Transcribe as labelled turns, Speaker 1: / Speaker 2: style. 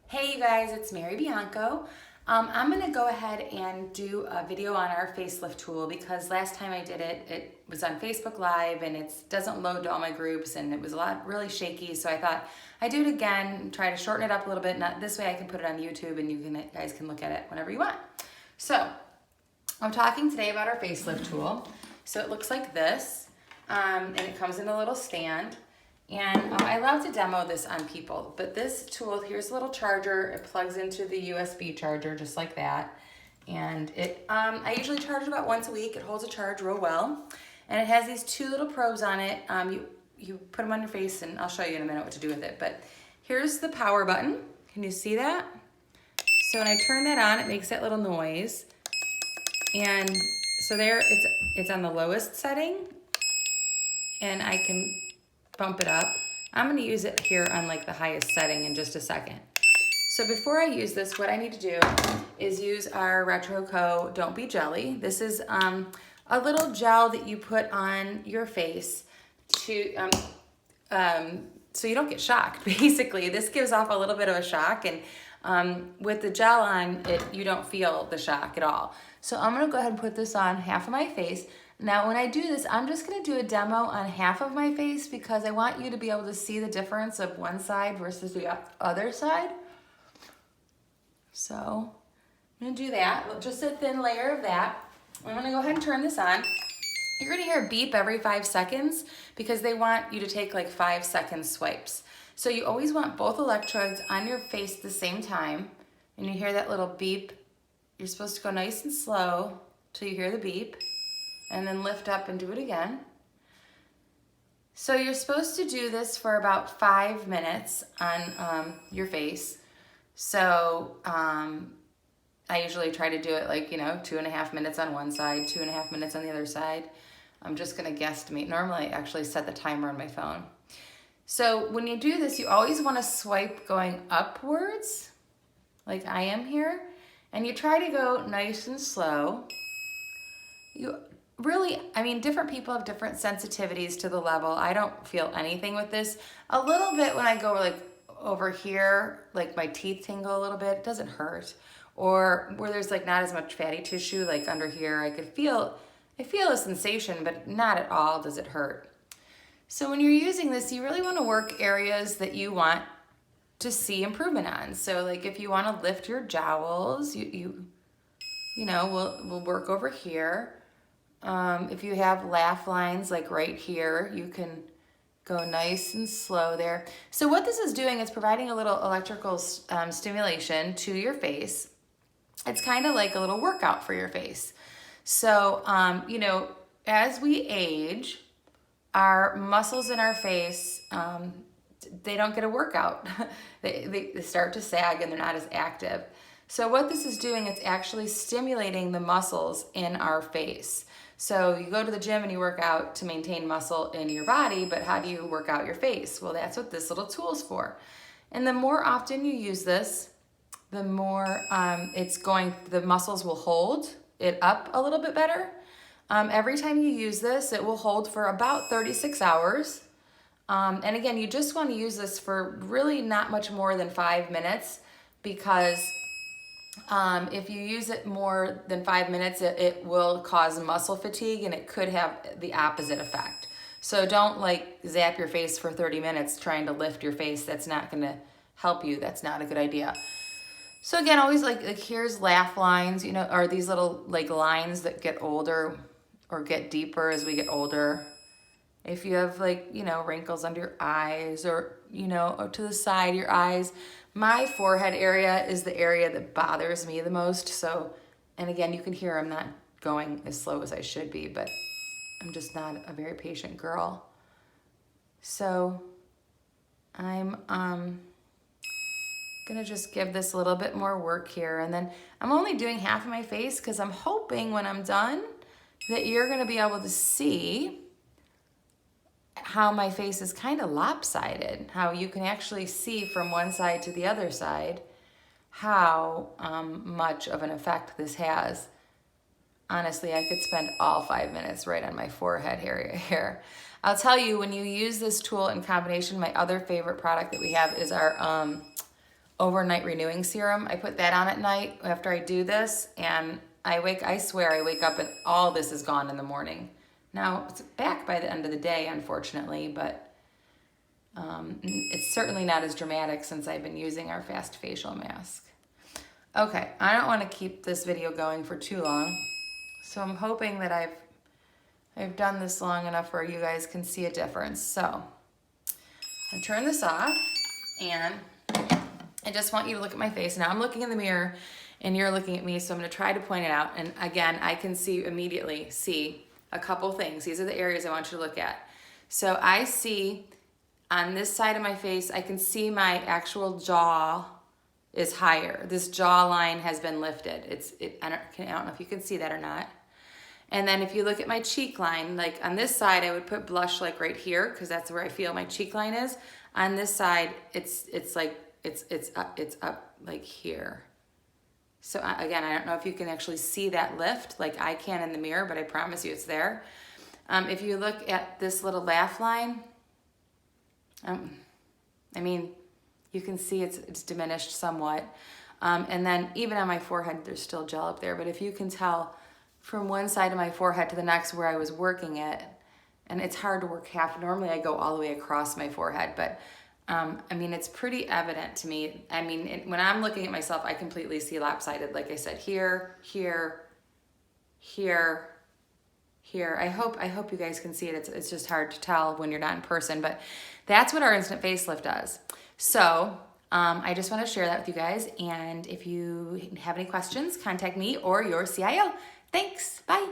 Speaker 1: Hey you guys, it's Mary Bianco. I'm gonna go ahead and do a video on our facelift tool because last time I did it, it was on Facebook Live and it doesn't load to all my groups and it was really shaky. So I thought I'd do it again and try to shorten it up a little bit. Not this way I can put it on YouTube and you guys can look at it whenever you want. So I'm talking today about our facelift tool. So it looks like this and it comes in a little stand. And I love to demo this on people, but this tool, here's a little charger. It plugs into the USB charger just like that. And I usually charge it about once a week. It holds a charge real well. And it has these two little probes on it. You put them on your face and I'll show you in a minute what to do with it. But here's the power button. Can you see that? So when I turn that on, it makes that little noise. And so there, it's on the lowest setting. And I can bump it up. I'm gonna use it here on like the highest setting in just a second. So before I use this, what I need to do is use our Retro Co. Don't Be Jelly. This is a little gel that you put on your face to so you don't get shocked, basically. This gives off a little bit of a shock, and with the gel on it, you don't feel the shock at all. So I'm gonna go ahead and put this on half of my face. Now, when I do this, I'm just gonna do a demo on half of my face because I want you to be able to see the difference of one side versus the other side. So I'm gonna do that, just a thin layer of that. I'm gonna go ahead and turn this on. You're gonna hear a beep every 5 seconds because they want you to take like 5-second swipes. So you always want both electrodes on your face at the same time. And you hear that little beep. You're supposed to go nice and slow till you hear the beep. And then lift up and do it again. So you're supposed to do this for about 5 minutes on your face. So I usually try to do it like, 2.5 minutes on one side, 2.5 minutes on the other side. I'm just gonna guesstimate. Normally I actually set the timer on my phone. So when you do this, you always wanna swipe going upwards, like I am here. And you try to go nice and slow. Different people have different sensitivities to the level. I don't feel anything with this. A little bit when I go like over here, like my teeth tingle a little bit, it doesn't hurt. Or where there's like not as much fatty tissue, like under here, I feel a sensation, but not at all does it hurt. So when you're using this, you really wanna work areas that you want to see improvement on. So like if you wanna lift your jowls, we'll work over here. If you have laugh lines like right here, you can go nice and slow there. So what this is doing is providing a little electrical stimulation to your face. It's kind of like a little workout for your face. So, as we age, our muscles in our face, they don't get a workout. they start to sag and they're not as active. So what this is doing, it's actually stimulating the muscles in our face. So you go to the gym and you work out to maintain muscle in your body, but how do you work out your face? Well, that's what this little tool is for. And the more often you use this, the more the muscles will hold it up a little bit better. Every time you use this, it will hold for about 36 hours. And again, you just want to use this for really not much more than 5 minutes because if you use it more than 5 minutes, it will cause muscle fatigue and it could have the opposite effect. So don't like zap your face for 30 minutes trying to lift your face. That's not gonna help you. That's not a good idea. So again, always like here's laugh lines, or these little like lines that get older or get deeper as we get older. If you have like, wrinkles under your eyes or to the side of your eyes. My forehead area is the area that bothers me the most. So, and again, you can hear I'm not going as slow as I should be, but I'm just not a very patient girl. So I'm gonna just give this a little bit more work here. And then I'm only doing half of my face because I'm hoping when I'm done that you're gonna be able to see how my face is kind of lopsided, how you can actually see from one side to the other side how much of an effect this has. Honestly, I could spend all 5 minutes right on my forehead area here. I'll tell you, when you use this tool in combination, my other favorite product that we have is our overnight renewing serum. I put that on at night after I do this, and I swear I wake up and all this is gone in the morning. Now, it's back by the end of the day, unfortunately, but it's certainly not as dramatic since I've been using our fast facial mask. Okay, I don't want to keep this video going for too long, so I'm hoping that I've done this long enough where you guys can see a difference. So I turn this off, and I just want you to look at my face. Now I'm looking in the mirror, and you're looking at me, so I'm going to try to point it out. And again, I can immediately see a couple things. These are the areas I want you to look at. So I see on this side of my face, I can see my actual jaw is higher. This jawline has been lifted. I don't know if you can see that or not. And then if you look at my cheek line, like on this side, I would put blush like right here because that's where I feel my cheek line is. On this side, it's up like here. So again, I don't know if you can actually see that lift like I can in the mirror, but I promise you it's there. If you look at this little laugh line, I mean, you can see it's diminished somewhat. And then even on my forehead, there's still gel up there. But if you can tell from one side of my forehead to the next where I was working it, and it's hard to work half. Normally I go all the way across my forehead, but I mean, it's pretty evident to me. I mean, when I'm looking at myself, I completely see lopsided. Like I said, here, here, here, here. I hope you guys can see it. It's just hard to tell when you're not in person, but that's what our instant facelift does. So I just want to share that with you guys. And if you have any questions, contact me or your CIO. Thanks. Bye.